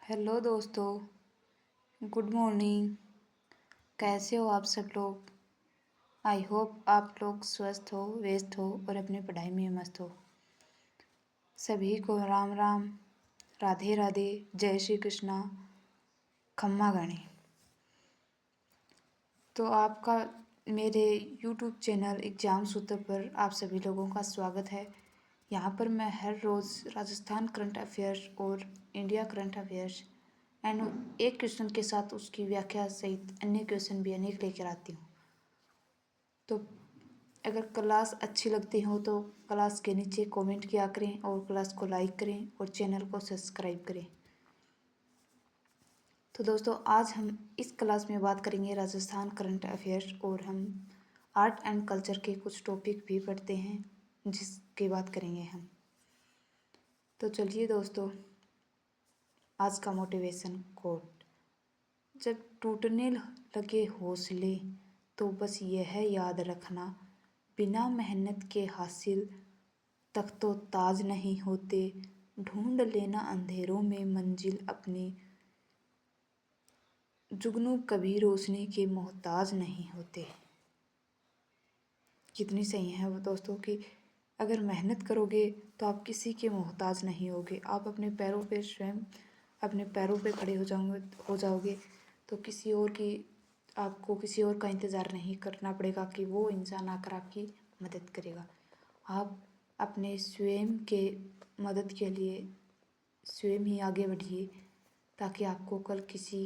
Hello दोस्तों। Good morning. कैसे हो आप सब लोग? आई होप आप लोग स्वस्थ हो, व्यस्त हो और अपनी पढ़ाई में मस्त हो। सभी को राम राम, राधे राधे, जय श्री कृष्णा, खम्मा गणी। तो आपका मेरे यूट्यूब चैनल एग्जाम सूत्र पर आप सभी लोगों का स्वागत है। यहाँ पर मैं हर रोज़ राजस्थान करंट अफेयर्स और इंडिया करंट अफेयर्स एंड एक क्वेश्चन के साथ उसकी व्याख्या सहित अन्य क्वेश्चन भी अनेक लेकर आती हूँ। तो अगर क्लास अच्छी लगती हो तो क्लास के नीचे कमेंट किया करें और क्लास को लाइक करें और चैनल को सब्सक्राइब करें। तो दोस्तों, आज हम इस क्लास में बात करेंगे राजस्थान करंट अफेयर्स और हम आर्ट एंड कल्चर के कुछ टॉपिक भी पढ़ते हैं जिसकी बात करेंगे हम। तो चलिए दोस्तों, आज का मोटिवेशन कोट। जब टूटने लगे हौसले तो बस यह याद रखना, बिना मेहनत के हासिल तक तो ताज नहीं होते। ढूंढ लेना अंधेरों में मंजिल अपनी, जुगनू कभी रोशनी के मोहताज नहीं होते। कितनी सही है वो दोस्तों कि अगर मेहनत करोगे तो आप किसी के मोहताज नहीं होगे। आप अपने पैरों पे स्वयं अपने पैरों पे खड़े हो जाओगे तो किसी और की आपको किसी और का इंतज़ार नहीं करना पड़ेगा कि वो इंसान आकर आपकी मदद करेगा। आप अपने स्वयं के मदद के लिए स्वयं ही आगे बढ़िए ताकि आपको कल किसी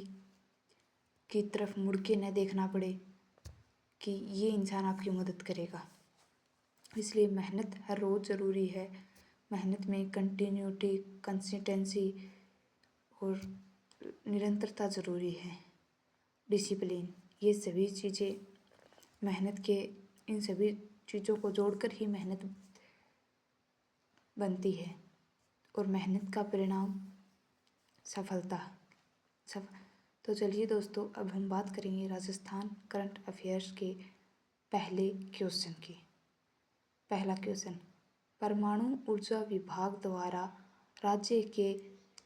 की तरफ मुड़ के न देखना पड़े कि ये इंसान आपकी मदद करेगा। इसलिए मेहनत हर रोज़ ज़रूरी है। मेहनत में कंटिन्यूटी, कंसिस्टेंसी और निरंतरता ज़रूरी है। डिसिप्लिन, ये सभी चीज़ें मेहनत के, इन सभी चीज़ों को जोड़कर ही मेहनत बनती है और मेहनत का परिणाम सफलता। तो चलिए दोस्तों, अब हम बात करेंगे राजस्थान करंट अफेयर्स के पहले क्वेश्चन की। पहला क्वेश्चन, परमाणु ऊर्जा विभाग द्वारा राज्य के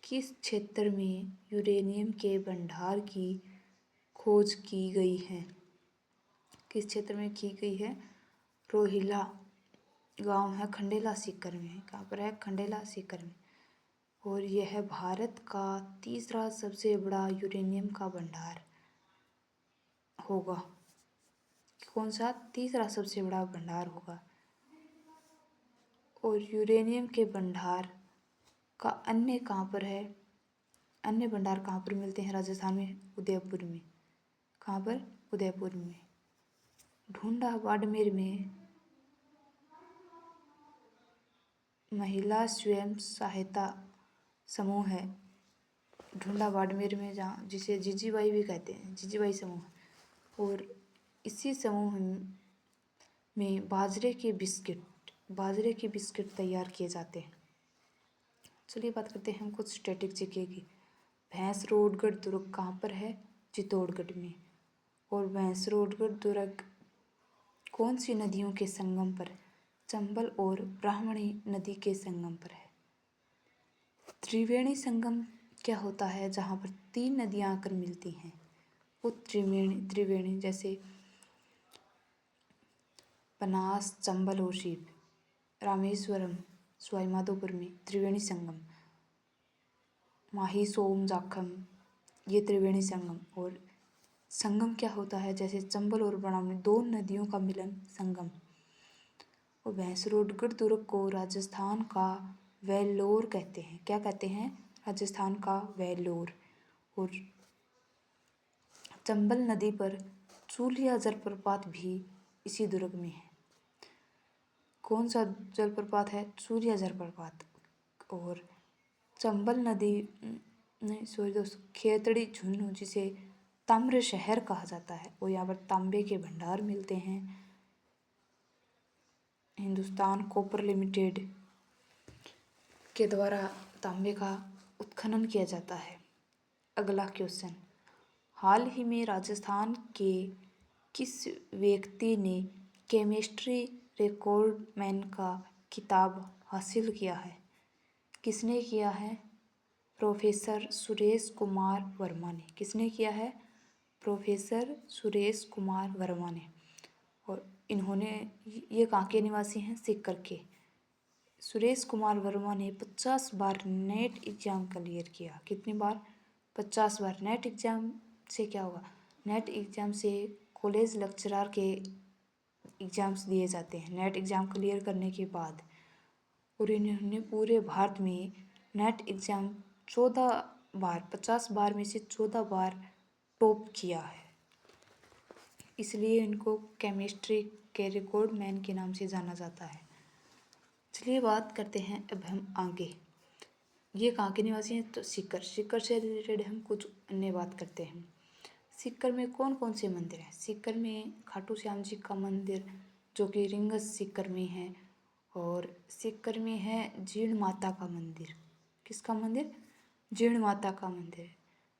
किस क्षेत्र में यूरेनियम के भंडार की खोज की गई है? किस क्षेत्र में की गई है? रोहिला गांव है, खंडेला सीकर में। कहाँ पर है? खंडेला सीकर में। और यह भारत का तीसरा सबसे बड़ा यूरेनियम का भंडार होगा। कौन सा? तीसरा सबसे बड़ा भंडार होगा। और यूरेनियम के भंडार का अन्य कहाँ पर है? अन्य भंडार कहाँ पर मिलते हैं राजस्थान में? उदयपुर में। कहाँ पर? उदयपुर में। ढूंढा बाड़मेर में महिला स्वयं सहायता समूह है। ढूंढा बाड़मेर में, जहाँ जिसे जीजीबाई भी कहते हैं, जीजीबाई समूह। और इसी समूह में बाजरे के बिस्किट तैयार किए जाते हैं। चलिए बात करते हैं हम कुछ स्टैटिक जगह की। भैंसरोडगढ़ दुर्ग कहाँ पर है? चित्तौड़गढ़ में। और भैंसरोडगढ़ दुर्ग कौन सी नदियों के संगम पर? चंबल और ब्राह्मणी नदी के संगम पर है। त्रिवेणी संगम क्या होता है? जहाँ पर तीन नदियाँ आकर मिलती हैं वो त्रिवेणी, जैसे बनास, चंबल और शिव। रामेश्वरम, सवाईमाधोपुर में त्रिवेणी संगम। माही, सोम, जाखम, ये त्रिवेणी संगम। और संगम क्या होता है? जैसे चंबल और ब्राह्मणी, दो नदियों का मिलन, संगम। और भैंसरोडगढ़ दुर्ग को राजस्थान का वेल्लोर कहते हैं। क्या कहते हैं? राजस्थान का वेल्लोर। और चंबल नदी पर चूलिया जलप्रपात भी इसी दुर्ग में है। कौन सा जलप्रपात है? चूलिया जलप्रपात। और चंबल नदी, नहीं सॉरी दोस्तों, खेतड़ी झुंझुनू, जिसे ताम्र शहर कहा जाता है, और यहाँ पर तांबे के भंडार मिलते हैं। हिंदुस्तान कॉपर लिमिटेड के द्वारा तांबे का उत्खनन किया जाता है। अगला क्वेश्चन, हाल ही में राजस्थान के किस व्यक्ति ने केमिस्ट्री रिकॉर्डमैन का खिताब हासिल किया है? किसने किया है? प्रोफेसर सुरेश कुमार वर्मा ने। किसने किया है? प्रोफेसर सुरेश कुमार वर्मा ने। और इन्होंने, ये कहाँ के निवासी हैं? सीकर के। सुरेश कुमार वर्मा ने 50 बार नेट एग्ज़ाम क्लियर किया। कितनी बार? 50 बार। नेट एग्ज़ाम से क्या होगा? नेट एग्ज़ाम से कॉलेज लेक्चरर के एग्ज़ाम्स दिए जाते हैं नेट एग्ज़ाम क्लियर करने के बाद। और इन्होंने पूरे भारत में नेट एग्ज़ाम 14 बार, 50 बार में से 14 बार टॉप किया है। इसलिए इनको केमिस्ट्री के रिकॉर्ड मैन के नाम से जाना जाता है। चलिए बात करते हैं अब हम आगे। ये कहाँ के निवासी हैं? तो सीकर। सीकर से रिलेटेड हम कुछ अन्य बात करते हैं। सीकर में कौन कौन से मंदिर हैं? सीकर में खाटू श्याम जी का मंदिर जो कि रिंगस सीकर में है। और सीकर में है जीण माता का मंदिर। किसका मंदिर? जीण माता का मंदिर।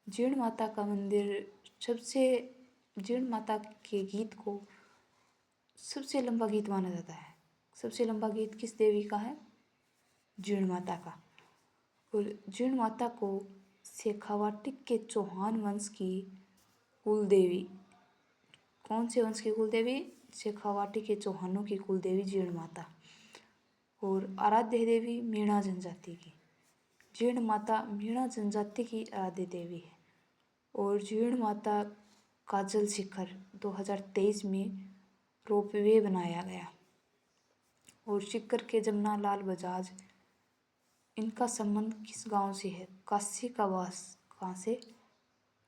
जीण माता का मंदिर सबसे, जीण माता के गीत को सबसे लंबा गीत माना जाता है। सबसे लंबा गीत किस देवी का है? जीण माता का। और जीण माता को शेखावाटी के चौहान वंश की कुल देवी, कौन से वंश की कुल देवी? शेखावाटी के चौहानों की कुल देवी जीण माता। और आराध्य देवी मीणा जनजाति की। जीण माता मीणा जनजाति की आराध्य देवी है। और जीण माता का जल शिखर 2023 में रोपवे बनाया गया। और सीकर के जमुना लाल बजाज, इनका संबंध किस गांव से है? काशी का वास। कहाँ से?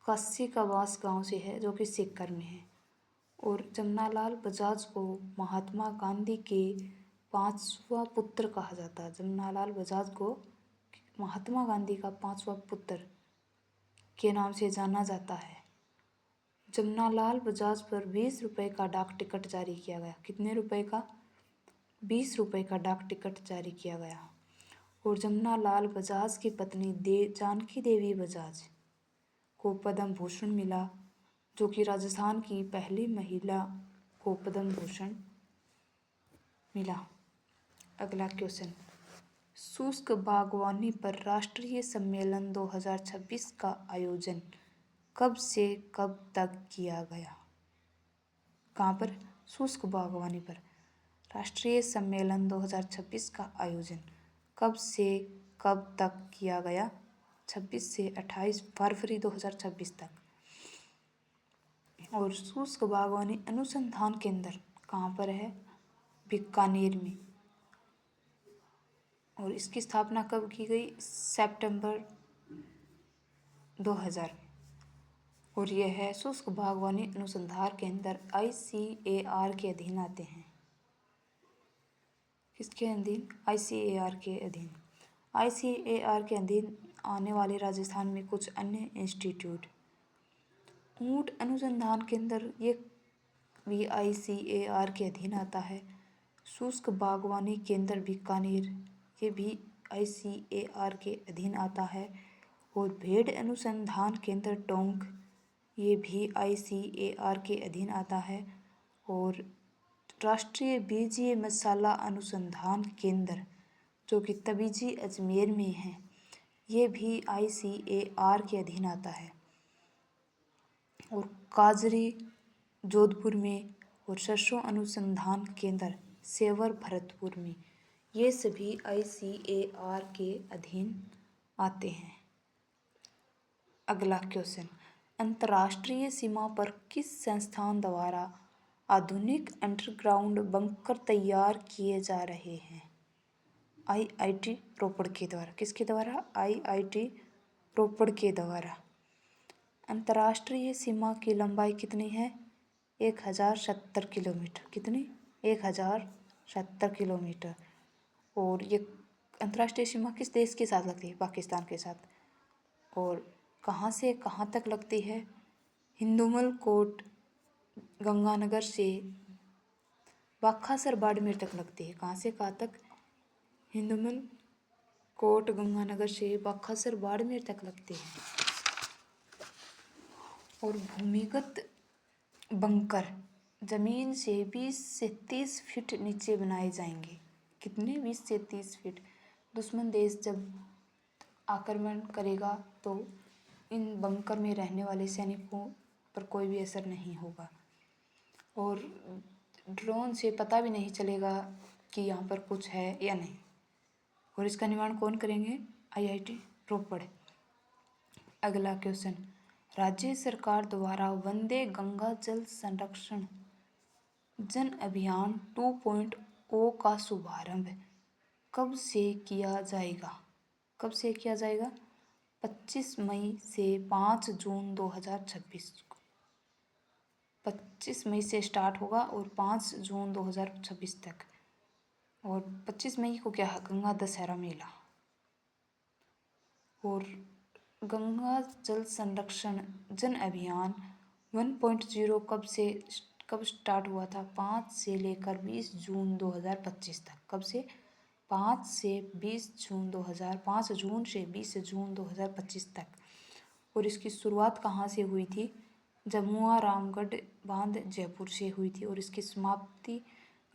काशी का वास गाँव से है जो कि सीकर में है। और जमुना लाल बजाज को महात्मा गांधी के 5वां पुत्र कहा जाता है। जमुना लाल बजाज को महात्मा गांधी का 5वां पुत्र के नाम से जाना जाता है। जमुना लाल बजाज पर 20 रुपये का डाक टिकट जारी किया गया। कितने रुपए का? 20 रुपये का डाक टिकट जारी किया गया। और जमुना लाल बजाज की पत्नी जानकी देवी बजाज को पद्म भूषण मिला, जो कि राजस्थान की पहली महिला को पद्म भूषण मिला। अगला क्वेश्चन, शुष्क बागवानी पर राष्ट्रीय सम्मेलन 2026 का आयोजन कब से कब तक किया गया? कहाँ पर? शुष्क बागवानी पर राष्ट्रीय सम्मेलन 2026 का आयोजन कब से कब तक किया गया? 26 से 28 फरवरी 2026 तक। और शुष्क बागवानी अनुसंधान केंद्र कहाँ पर है? बीकानेर में। और इसकी स्थापना कब की गई? सितंबर 2000। और यह है शुष्क बागवानी अनुसंधान केंद्र ICAR के अधीन आते हैं। किसके अधीन? ICAR के अधीन। ICAR के अधीन आने वाले राजस्थान में कुछ अन्य इंस्टीट्यूट। ऊंट अनुसंधान केंद्र, ये भी ICAR के अधीन आता है। शुष्क बागवानी केंद्र बीकानेर, ये भी ICAR के अधीन आता है। और भेड़ अनुसंधान केंद्र टोंक, ये भी ICAR के अधीन आता है। और राष्ट्रीय बीजीय मसाला अनुसंधान केंद्र जो कि तबीजी अजमेर में है, ये भी ICAR के अधीन आता है। और काजरी जोधपुर में, और सरसों अनुसंधान केंद्र सेवर भरतपुर में, ये सभी ICAR के अधीन आते हैं। अगला क्वेश्चन, अंतर्राष्ट्रीय सीमा पर किस संस्थान द्वारा आधुनिक अंडरग्राउंड बंकर तैयार किए जा रहे हैं? IIT रोपड़ के द्वारा। किसके द्वारा? IIT रोपड़ के द्वारा। अंतर्राष्ट्रीय सीमा की लंबाई कितनी है? 1070 किलोमीटर। कितनी? 1070 किलोमीटर। और ये अंतर्राष्ट्रीय सीमा किस देश के साथ लगती है? पाकिस्तान के साथ। और कहाँ से कहाँ तक लगती है? हिंदुमल कोट गंगानगर से बाखासर बाड़मेर तक लगती है। कहाँ से कहाँ तक? हिंदुमल कोट गंगानगर से बाखासर बाड़मेर तक लगती है। और भूमिगत बंकर जमीन से 20 से 30 फीट नीचे बनाए जाएंगे। कितने? 20 से 30 फीट। दुश्मन देश जब आक्रमण करेगा तो इन बंकर में रहने वाले सैनिकों पर कोई भी असर नहीं होगा और ड्रोन से पता भी नहीं चलेगा कि यहाँ पर कुछ है या नहीं। और इसका निर्माण कौन करेंगे? IIT रोपड़। अगला क्वेश्चन, राज्य सरकार द्वारा वंदे गंगा जल संरक्षण जन अभियान 2.0 का शुभारंभ कब से किया जाएगा? कब से किया जाएगा? 25 मई से 5 जून 2026 को। 25 मई से स्टार्ट होगा और 5 जून 2026 तक। और 25 मई को क्या है? गंगा दशहरा मेला। और गंगा जल संरक्षण जन अभियान 1.0 कब स्टार्ट हुआ था? 5 से लेकर 20 जून 2025 तक। कब से? 5 से 20 जून 2025 तक। और इसकी शुरुआत कहाँ से हुई थी? जमुआ रामगढ़ बांध जयपुर से हुई थी और इसकी समाप्ति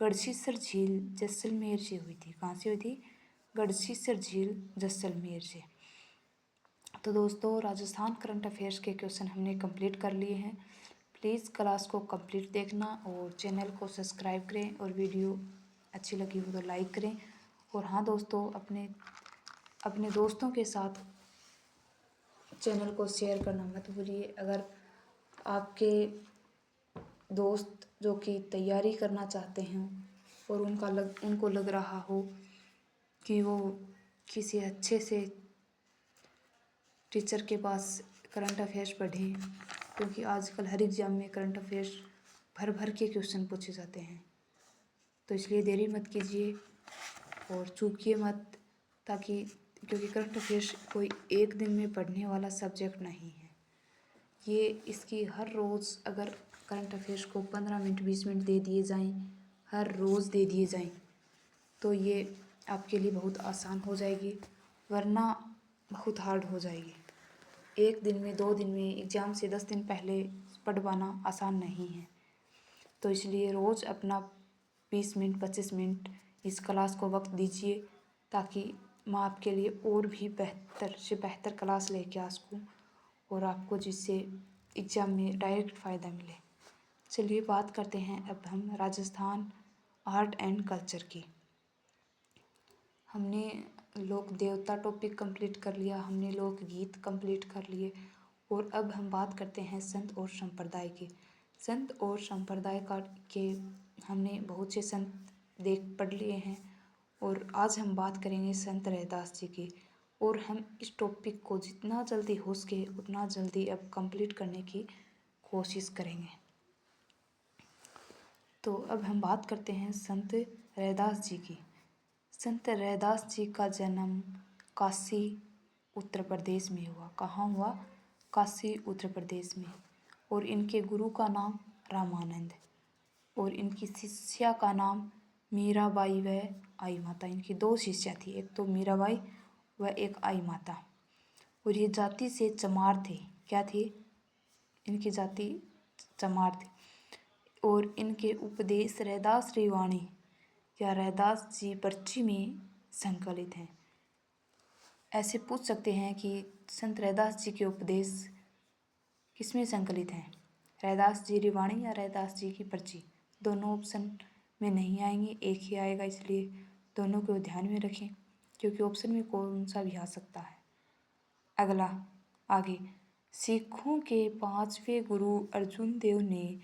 गढ़सीसर झील जैसलमेर से हुई थी। कहाँ से हुई थी? गढ़सीसर झील जैसलमेर से। तो दोस्तों, राजस्थान करंट अफेयर्स के क्वेश्चन हमने कंप्लीट कर लिए हैं। प्लीज़ क्लास को कंप्लीट देखना और चैनल को सब्सक्राइब करें और वीडियो अच्छी लगी हो तो लाइक करें। और हाँ दोस्तों, अपने दोस्तों के साथ चैनल को शेयर करना मत भूलिए। अगर आपके दोस्त जो कि तैयारी करना चाहते हैं और उनको लग रहा हो कि वो किसी अच्छे से टीचर के पास करंट अफेयर्स पढ़ें, क्योंकि आजकल हर एग्ज़ाम में करंट अफेयर्स भर भर के क्वेश्चन पूछे जाते हैं। तो इसलिए देरी मत कीजिए और चूकिए मत, क्योंकि करंट अफेयर्स कोई एक दिन में पढ़ने वाला सब्जेक्ट नहीं है। ये इसकी हर रोज़ अगर करंट अफेयर्स को 15 मिनट 20 मिनट दे दिए जाएं, हर रोज़ दे दिए जाएं, तो ये आपके लिए बहुत आसान हो जाएगी, वरना बहुत हार्ड हो जाएगी। एक दिन में 2 दिन में एग्ज़ाम से 10 दिन पहले पढ़ पाना आसान नहीं है। तो इसलिए रोज़ अपना 20 मिनट 25 मिनट इस क्लास को वक्त दीजिए, ताकि मैं आपके लिए और भी बेहतर से बेहतर क्लास लेके आ सकूँ और आपको जिससे एग्ज़ाम में डायरेक्ट फ़ायदा मिले। चलिए बात करते हैं अब हम राजस्थान आर्ट एंड कल्चर की। हमने लोक देवता टॉपिक कंप्लीट कर लिया, हमने लोकगीत कंप्लीट कर लिए और अब हम बात करते हैं संत और संप्रदाय की। संत और संप्रदाय के हमने बहुत से संत पढ़ लिए हैं और आज हम बात करेंगे संत रैदास जी की। और हम इस टॉपिक को जितना जल्दी हो सके उतना जल्दी अब कंप्लीट करने की कोशिश करेंगे। तो अब हम बात करते हैं संत रैदास जी की। संत रैदास जी का जन्म काशी उत्तर प्रदेश में हुआ। कहाँ हुआ? काशी उत्तर प्रदेश में। और इनके गुरु का नाम रामानंद और इनकी शिष्या का नाम मीराबाई व आई माता। इनकी 2 शिष्या थी, एक तो मीराबाई व एक आई माता। और ये जाति से चमार थे। क्या थे? इनकी जाति चमार थी। और इनके उपदेश रैदास रिवाणी या रैदास जी पर्ची में संकलित हैं। ऐसे पूछ सकते हैं कि संत रैदास जी के उपदेश किसमें संकलित हैं? रैदास जी रिवाणी या रैदास जी की पर्ची? दोनों ऑप्शन में नहीं आएंगे, एक ही आएगा, इसलिए दोनों को ध्यान में रखें, क्योंकि ऑप्शन में कौन सा भी आ सकता है। अगला आगे, सिखों के 5वें गुरु अर्जुन देव ने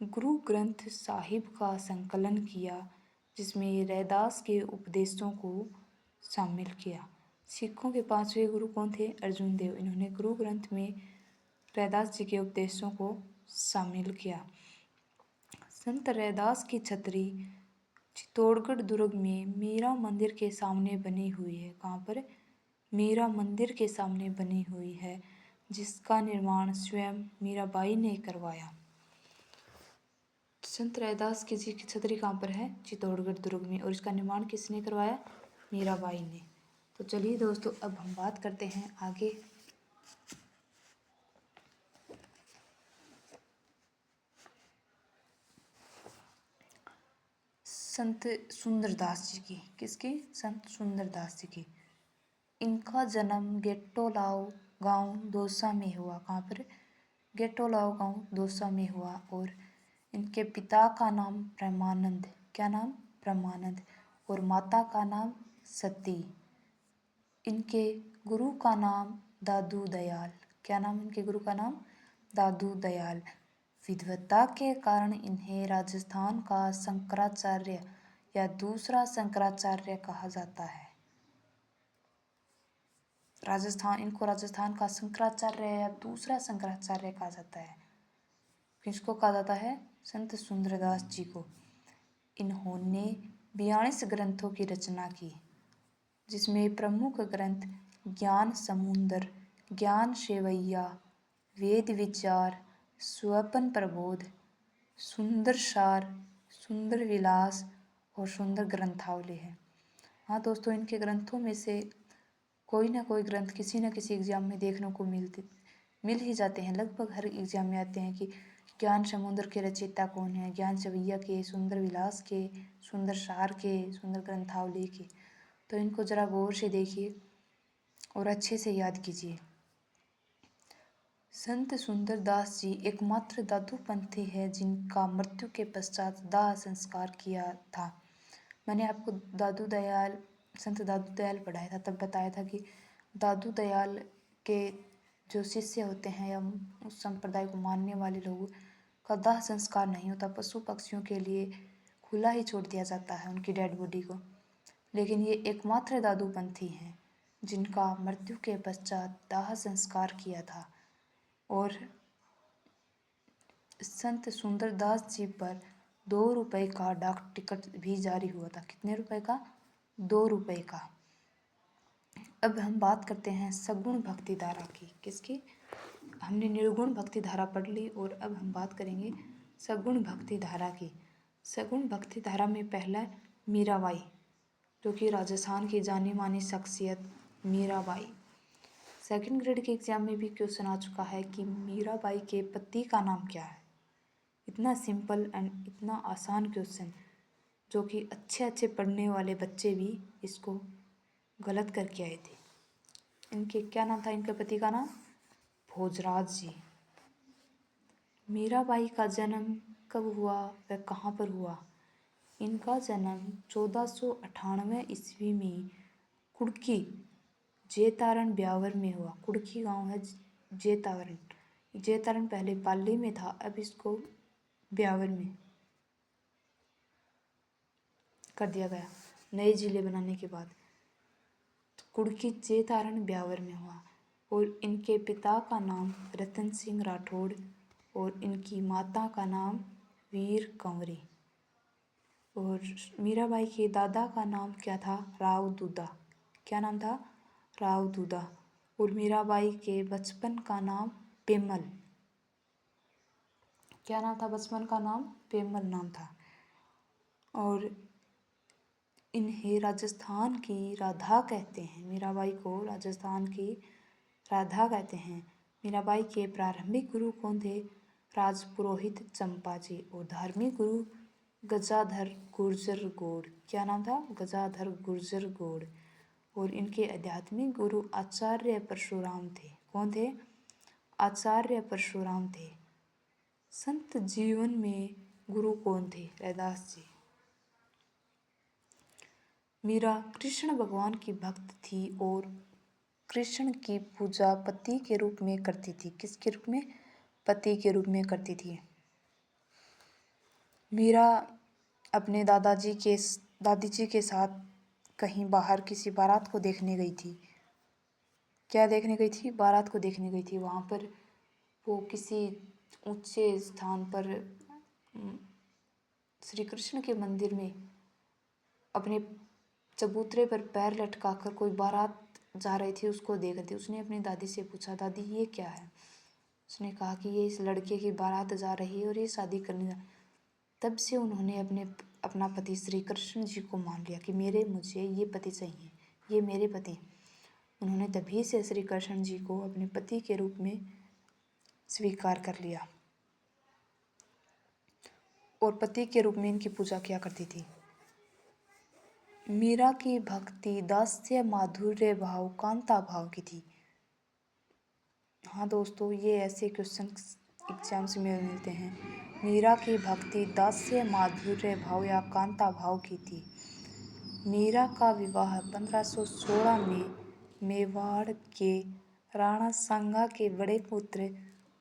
गुरु ग्रंथ साहिब का संकलन किया, जिसमें रैदास के उपदेशों को शामिल किया। सिखों के 5वें गुरु कौन थे? अर्जुन देव। इन्होंने गुरु ग्रंथ में रैदास जी के उपदेशों को शामिल किया। संत रैदास की छतरी चित्तौड़गढ़ दुर्ग में मीरा मंदिर के सामने बनी हुई है। कहाँ पर? मीरा मंदिर के सामने बनी हुई है, जिसका निर्माण स्वयं मीराबाई ने करवाया। संत रैदास की जी की छतरी कहाँ पर है? चित्तौड़गढ़ दुर्ग में। और इसका निर्माण किसने करवाया? मीराबाई ने। तो चलिए दोस्तों, अब हम बात करते हैं आगे संत सुंदरदास जी की। किसकी? संत सुंदरदास जी की। इनका जन्म गेट्टोलाओ गांव दौसा में हुआ। कहाँ पर? गेट्टोलाओ गांव दौसा में हुआ। और इनके पिता का नाम प्रेमानंद। क्या नाम? प्रेमानंद। और माता का नाम सती। इनके गुरु का नाम दादू दयाल। क्या नाम इनके गुरु का नाम? दादू दयाल। विद्वता के कारण इन्हें राजस्थान का शंकराचार्य या दूसरा शंकराचार्य कहा जाता है। इनको राजस्थान का शंकराचार्य या दूसरा शंकराचार्य कहा जाता है। किसको कहा जाता है? संत सुंदरदास जी को। इन्होंने 42 ग्रंथों की रचना की, जिसमें प्रमुख ग्रंथ ज्ञान समुंदर, ज्ञान सेवैया, वेद विचार, स्वपन प्रबोध, सुंदर सार, सुंदर विलास और सुंदर ग्रंथावली है। हाँ दोस्तों, इनके ग्रंथों में से कोई ना कोई ग्रंथ किसी न किसी एग्जाम में देखने को मिल ही जाते हैं। लगभग हर एग्जाम में आते हैं कि ज्ञान समुद्र के रचयिता कौन है, ज्ञान सवैया के, सुंदर विलास के, सुंदर सार के, सुंदर ग्रंथावली के। तो इनको जरा गौर से देखिए और अच्छे से याद कीजिए। संत सुंदरदास जी एकमात्र दादूपंथी है जिनका मृत्यु के पश्चात दाह संस्कार किया था। मैंने आपको संत दादू दयाल पढ़ाया था, तब बताया था कि दादू दयाल के जो शिष्य होते हैं या उस संप्रदाय को मानने वाले लोगों का दाह संस्कार नहीं होता, पशु पक्षियों के लिए खुला ही छोड़ दिया जाता है उनकी डेड बॉडी को। लेकिन ये एकमात्र दादूपंथी हैं जिनका मृत्यु के पश्चात दाह संस्कार किया था। और संत सुंदरदास जी पर 2 रुपये का डाक टिकट भी जारी हुआ था। कितने रुपए का? 2 रुपये का। अब हम बात करते हैं सगुण भक्ति धारा की। किसकी? हमने निर्गुण भक्ति धारा पढ़ ली और अब हम बात करेंगे सगुण भक्ति धारा की। सगुण भक्ति धारा में पहला है मीराबाई, जो कि राजस्थान की जानी मानी शख्सियत मीराबाई। सेकंड ग्रेड के एग्जाम में भी क्वेश्चन आ चुका है कि मीराबाई के पति का नाम क्या है। इतना सिंपल एंड इतना आसान क्वेश्चन, जो कि अच्छे पढ़ने वाले बच्चे भी इसको गलत करके आए थे। इनके क्या नाम था? इनके पति का नाम भोजराज जी। मीराबाई का जन्म कब हुआ व कहाँ पर हुआ? इनका जन्म 1498 ईस्वी में कुड़की जेतारण ब्यावर में हुआ। कुड़की गांव है जेतारण। जेतारण पहले पाली में था, अब इसको ब्यावर में कर दिया गया नए जिले बनाने के बाद। तो कुड़की जेतारण ब्यावर में हुआ। और इनके पिता का नाम रतन सिंह राठौड़ और इनकी माता का नाम वीर कंवरी। और मीराबाई के दादा का नाम क्या था? राव दूधा। क्या नाम था? राव दूधा। और मीराबाई के बचपन का नाम पेमल। क्या नाम था बचपन का नाम? पेमल नाम था। और इन्हें राजस्थान की राधा कहते हैं। मीराबाई को राजस्थान की राधा कहते हैं। मीराबाई के प्रारंभिक गुरु कौन थे? राजपुरोहित चंपा जी। और धार्मिक गुरु गजाधर गुर्जर गौड़। क्या नाम था? गजाधर गुर्जर गौड़। और इनके आध्यात्मिक गुरु आचार्य परशुराम थे। कौन थे? आचार्य परशुराम थे। संत जीवन में गुरु कौन थे? रैदास जी। मीरा कृष्ण भगवान की भक्त थी और कृष्ण की पूजा पति के रूप में करती थी। किसके रूप में? पति के रूप में करती थी। मीरा अपने दादी जी के साथ कहीं बाहर किसी बारात को देखने गई थी। क्या देखने गई थी? बारात को देखने गई थी। वहाँ पर वो किसी ऊंचे स्थान पर श्री कृष्ण के मंदिर में अपने चबूतरे पर पैर लटकाकर कोई बारात जा रही थी, उसको देख रही थी। उसने अपनी दादी से पूछा, दादी ये क्या है? उसने कहा कि ये इस लड़के की बारात जा रही है और ये शादी करने जा। तब से उन्होंने अपना पति श्री कृष्ण जी को मान लिया कि मुझे ये पति चाहिए, ये मेरे पति। उन्होंने तभी से श्री कृष्ण जी को अपने पति के रूप में स्वीकार कर लिया और पति के रूप में इनकी पूजा किया करती थी। मीरा की भक्ति दास्य माधुर्य भाव कांता भाव की थी। हाँ दोस्तों, ये ऐसे क्वेश्चन एग्जाम्स में मिलते हैं। मीरा की भक्ति दास्य माधुर्य भाव या कांता भाव की थी। मीरा का विवाह 1516 में मेवाड़ के राणा सांगा के बड़े पुत्र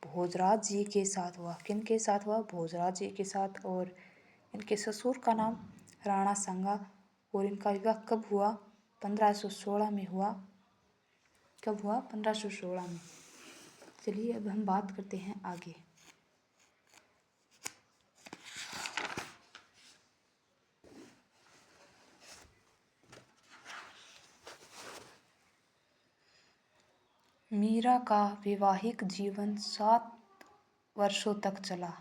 भोजराज जी के साथ हुआ। किन के साथ हुआ? भोजराज जी के साथ। और इनके ससुर का नाम राणा सांगा। और इनका विवाह कब हुआ? 1516 में हुआ। कब हुआ? 1516 में। चलिए अब हम बात करते हैं आगे। मीरा का वैवाहिक जीवन 7 वर्षों तक चला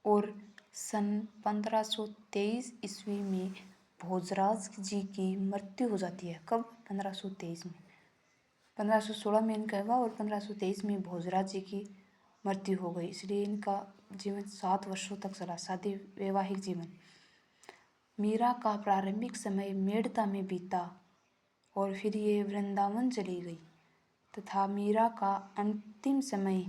और सन 1523 ईस्वी में भोजराज जी की मृत्यु हो जाती है। कब? 1523 में। 1516 में इनका विवाह और 1523 में भोजराज जी की मृत्यु हो गई, इसलिए इनका जीवन 7 वर्षों तक चला, शादी वैवाहिक जीवन। मीरा का प्रारंभिक समय मेड़ता में बीता और फिर ये वृंदावन चली गई तथा मीरा का अंतिम समय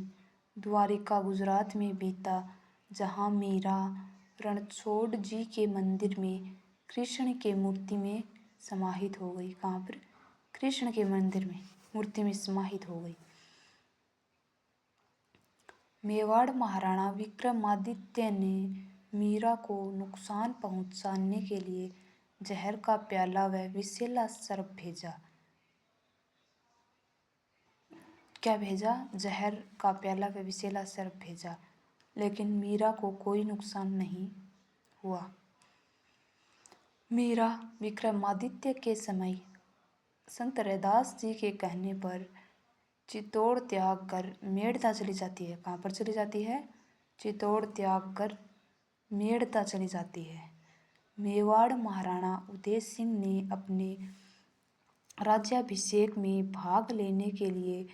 द्वारिका गुजरात में बीता, जहाँ मीरा रणछोड़ जी के मंदिर में कृष्ण के मूर्ति में समाहित हो गई। कहाँ पर? कृष्ण के मंदिर में मूर्ति में समाहित हो गई। मेवाड़ महाराणा विक्रमादित्य ने मीरा को नुकसान पहुंचाने के लिए जहर का प्याला व विषैला सर्प भेजा। क्या भेजा? जहर का प्याला व विषैला सर्प भेजा, लेकिन मीरा को कोई नुकसान नहीं हुआ। मीरा विक्रमादित्य के समय संत रैदास जी के कहने पर चित्तौड़ त्याग कर मेड़ता चली जाती है। कहाँ पर चली जाती है? चित्तौड़ त्याग कर मेड़ता चली जाती है। मेवाड़ महाराणा उदय सिंह ने अपने राज्याभिषेक में भाग लेने के लिए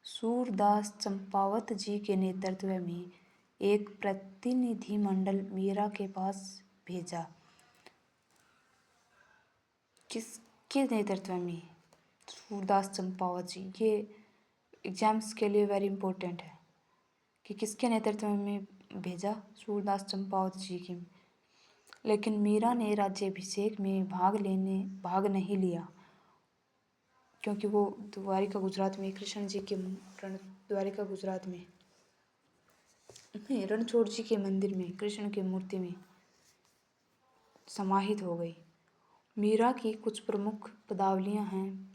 सूरदास चंपावत जी के नेतृत्व में एक प्रतिनिधिमंडल मीरा के पास भेजा। किसके नेतृत्व में? सूरदास चंपावत जी। ये एग्जाम्स के लिए वेरी इंपॉर्टेंट है कि किसके नेतृत्व में भेजा? सूरदास चंपावत जी की। लेकिन मीरा ने राज्याभिषेक में भाग नहीं लिया, क्योंकि वो द्वारिका गुजरात में कृष्ण जी के द्वारिका गुजरात में रणछोड़ जी के मंदिर में कृष्ण की मूर्ति में समाहित हो गई। मीरा की कुछ प्रमुख पदावलियां हैं।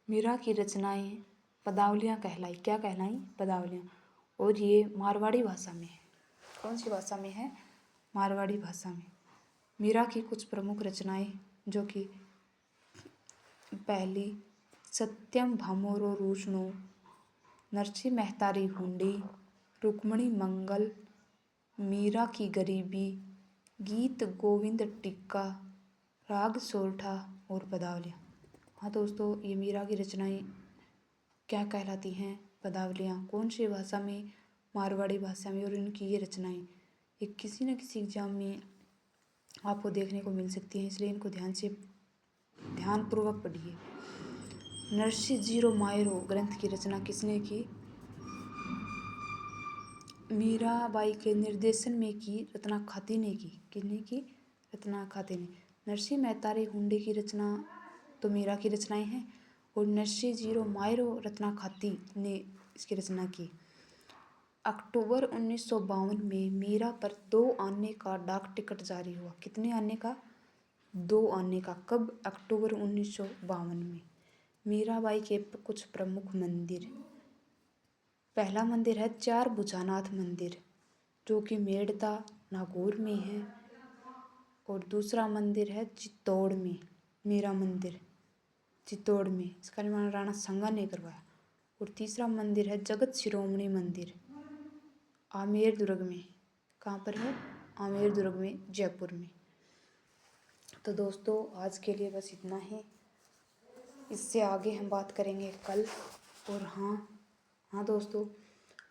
मीरा की रचनाएं पदावलियां कहलाई। क्या कहलाई? पदावलियां। और ये मारवाड़ी भाषा में है। कौन सी भाषा में है? मारवाड़ी भाषा में। मीरा की कुछ प्रमुख रचनाएं, जो कि पहली सत्यम भामोरो रूष्णो, नरसी मेहतारी हुंडी, रुक्मणी मंगल, मीरा की गरीबी, गीत गोविंद टिक्का, राग सोरठा और पदावलियाँ। हाँ दोस्तों, ये मीरा की रचनाएं क्या कहलाती हैं? पदावलियाँ। कौन सी भाषा में? मारवाड़ी भाषा में। और इनकी ये रचनाएं ये किसी न किसी एग्जाम में आपको देखने को मिल सकती हैं, इसलिए इनको ध्यानपूर्वक पढ़िए। नरसी जीरो मायरो ग्रंथ की रचना किसने की? मीराबाई के निर्देशन में की, रत्ना खाती ने की। किसने की? रत्ना खाती ने। नरसी मेहतारी हुंडी की रचना तो मीरा की रचनाएं हैं, और नरसी जीरो मायरो रत्ना खाती ने इसकी रचना की। अक्टूबर 1952 में मीरा पर 2 आने का डाक टिकट जारी हुआ। कितने आने का? 2 आने का। कब? अक्टूबर 1952 में। मीराबाई के कुछ प्रमुख मंदिर। पहला मंदिर है चार भुजानाथ मंदिर, जो कि मेड़ता नागौर में है। और दूसरा मंदिर है चित्तौड़ में, मीरा मंदिर चित्तौड़ में, इसका निर्माण राणा सांगा ने करवाया। और तीसरा मंदिर है जगत शिरोमणि मंदिर, आमेर दुर्ग में। कहाँ पर है? आमेर दुर्ग में, जयपुर में। तो दोस्तों, आज के लिए बस इतना ही। इससे आगे हम बात करेंगे कल। और हाँ दोस्तों,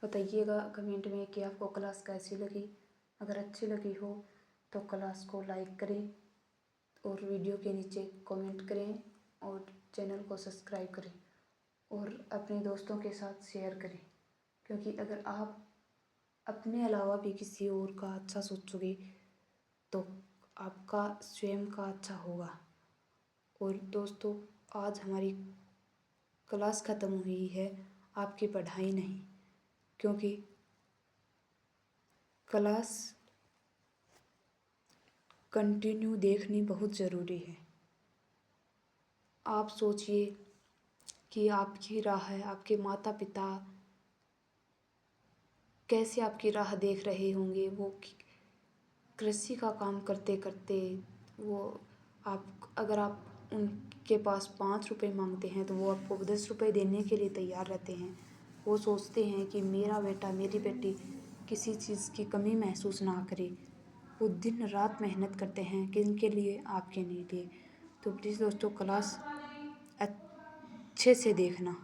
बताइएगा कमेंट में कि आपको क्लास कैसी लगी। अगर अच्छी लगी हो तो क्लास को लाइक करें और वीडियो के नीचे कमेंट करें और चैनल को सब्सक्राइब करें और अपने दोस्तों के साथ शेयर करें, क्योंकि अगर आप अपने अलावा भी किसी और का अच्छा सोचोगे तो आपका स्वयं का अच्छा होगा। और दोस्तों, आज हमारी क्लास ख़त्म हुई है, आपकी पढ़ाई नहीं, क्योंकि क्लास कंटिन्यू देखनी बहुत ज़रूरी है। आप सोचिए कि आपकी राह है, आपके माता पिता कैसे आपकी राह देख रहे होंगे। वो कृषि का काम करते करते वो अगर आप उनके पास 5 रुपए मांगते हैं तो वो आपको 10 रुपए देने के लिए तैयार रहते हैं। वो सोचते हैं कि मेरा बेटा मेरी बेटी किसी चीज़ की कमी महसूस ना करे। वो दिन रात मेहनत करते हैं किनके लिए, आपके लिए। तो प्लीज़ दोस्तों, क्लास अच्छे से देखना,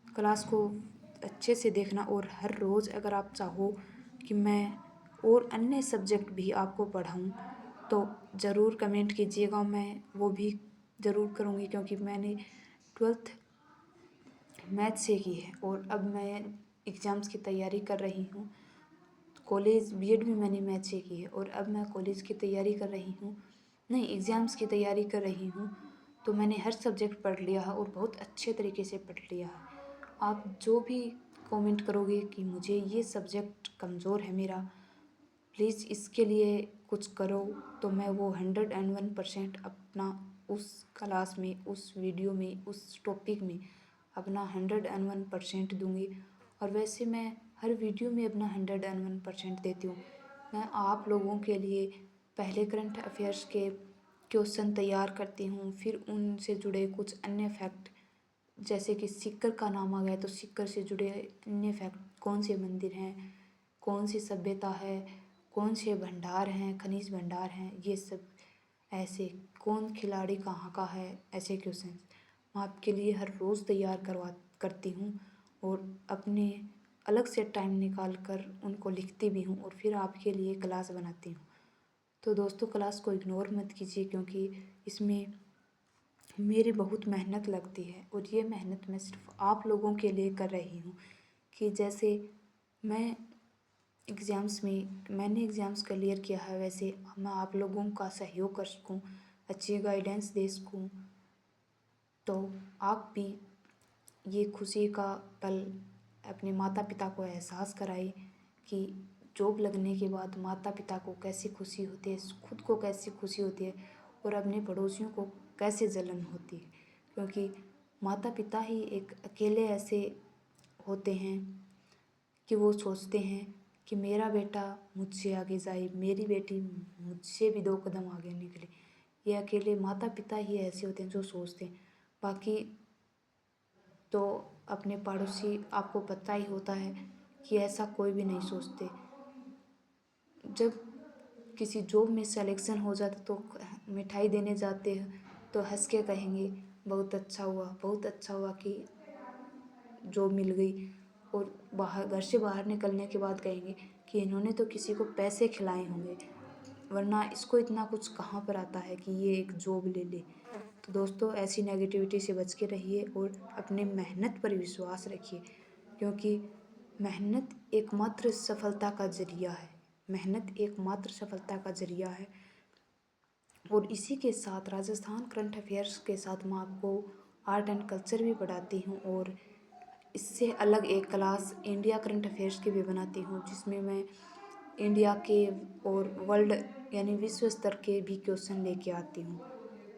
क्लास को अच्छे से देखना। और हर रोज़ अगर आप चाहो कि मैं और अन्य सब्जेक्ट भी आपको पढ़ाऊँ तो ज़रूर कमेंट कीजिएगा, मैं वो भी ज़रूर करूँगी, क्योंकि मैंने 12th मैथ से की है और अब मैं एग्ज़ाम्स की तैयारी कर रही हूँ। कॉलेज बीएड भी मैंने मैथ से की है और अब मैं कॉलेज की तैयारी कर रही हूँ, नहीं एग्ज़ाम्स की तैयारी कर रही हूँ। तो मैंने हर सब्जेक्ट पढ़ लिया है और बहुत अच्छे तरीके से पढ़ लिया है। आप जो भी कमेंट करोगे कि मुझे ये सब्जेक्ट कमज़ोर है मेरा, प्लीज़ इसके लिए कुछ करो, तो मैं वो 101% अपना उस क्लास में, उस वीडियो में, उस टॉपिक में अपना 101% दूँगी। और वैसे मैं हर वीडियो में अपना 101% देती हूँ। मैं आप लोगों के लिए पहले करंट अफेयर्स के क्वेश्चन तैयार करती हूँ, फिर उनसे जुड़े कुछ अन्य फैक्ट, जैसे कि सीकर का नाम आ गया तो सीकर से जुड़े अन्य फैक्ट, कौन से मंदिर हैं, कौन सी सभ्यता है, कौन से भंडार हैं, खनिज भंडार हैं, ये सब ऐसे, कौन खिलाड़ी कहाँ का है, ऐसे क्वेश्चन मैं आपके लिए हर रोज़ तैयार करती हूँ और अपने अलग से टाइम निकाल कर उनको लिखती भी हूँ और फिर आपके लिए क्लास बनाती हूँ। तो दोस्तों, क्लास को इग्नोर मत कीजिए, क्योंकि इसमें मेरी बहुत मेहनत लगती है और ये मेहनत मैं सिर्फ आप लोगों के लिए कर रही हूँ कि जैसे मैंने एग्ज़ाम्स क्लियर किया है, वैसे मैं आप लोगों का सहयोग कर सकूँ, अच्छी गाइडेंस दे सकूँ। तो आप भी ये खुशी का पल अपने माता पिता को एहसास कराए कि जॉब लगने के बाद माता पिता को कैसी खुशी होती है, खुद को कैसी खुशी होती है और अपने पड़ोसियों को कैसे जलन होती है। क्योंकि माता पिता ही एक अकेले ऐसे होते हैं कि वो सोचते हैं कि मेरा बेटा मुझसे आगे जाए, मेरी बेटी मुझसे भी 2 कदम आगे निकले। ये अकेले माता पिता ही ऐसे होते हैं जो सोचते हैं। बाकी तो अपने पड़ोसी आपको पता ही होता है कि ऐसा कोई भी नहीं सोचते। जब किसी जॉब में सिलेक्शन हो जाता तो मिठाई देने जाते हैं तो हंस के कहेंगे बहुत अच्छा हुआ, बहुत अच्छा हुआ कि जॉब मिल गई। और घर से बाहर निकलने के बाद कहेंगे कि इन्होंने तो किसी को पैसे खिलाए होंगे, वरना इसको इतना कुछ कहाँ पर आता है कि ये एक जॉब ले ले। तो दोस्तों, ऐसी नेगेटिविटी से बच के रहिए और अपने मेहनत पर विश्वास रखिए, क्योंकि मेहनत एकमात्र सफलता का ज़रिया है। मेहनत एकमात्र सफलता का ज़रिया है। और इसी के साथ राजस्थान करंट अफेयर्स के साथ मैं आपको आर्ट एंड कल्चर भी पढ़ाती हूँ और इससे अलग एक क्लास इंडिया करंट अफेयर्स की भी बनाती हूँ, जिसमें मैं इंडिया के और वर्ल्ड यानी विश्व स्तर के भी क्वेश्चन लेके आती हूँ।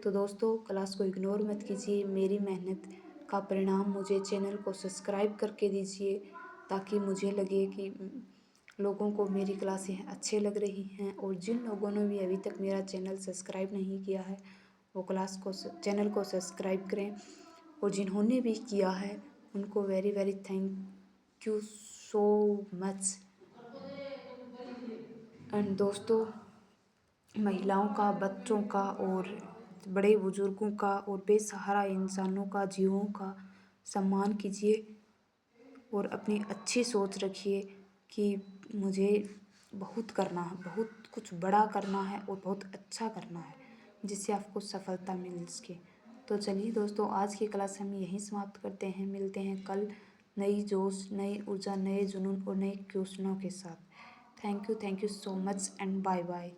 तो दोस्तों, क्लास को इग्नोर मत कीजिए, मेरी मेहनत का परिणाम मुझे चैनल को सब्सक्राइब करके दीजिए, ताकि मुझे लगे कि लोगों को मेरी क्लासें अच्छे लग रही हैं। और जिन लोगों ने भी अभी तक मेरा चैनल सब्सक्राइब नहीं किया है वो चैनल को सब्सक्राइब करें, और जिन्होंने भी किया है उनको very very thank you so much. And दोस्तों, महिलाओं का, बच्चों का और बड़े बुजुर्गों का और बेसहारा इंसानों का, जीवों का सम्मान कीजिए और अपनी अच्छी सोच रखिए कि मुझे बहुत करना है, बहुत कुछ बड़ा करना है और बहुत अच्छा करना है। जिससे आपको सफलता मिल सके। तो चलिए दोस्तों, आज की क्लास हम यहीं समाप्त करते हैं। मिलते हैं कल नई जोश, नई ऊर्जा, नए जुनून और नए क्वेश्चनों के साथ। Thank you so much and bye bye.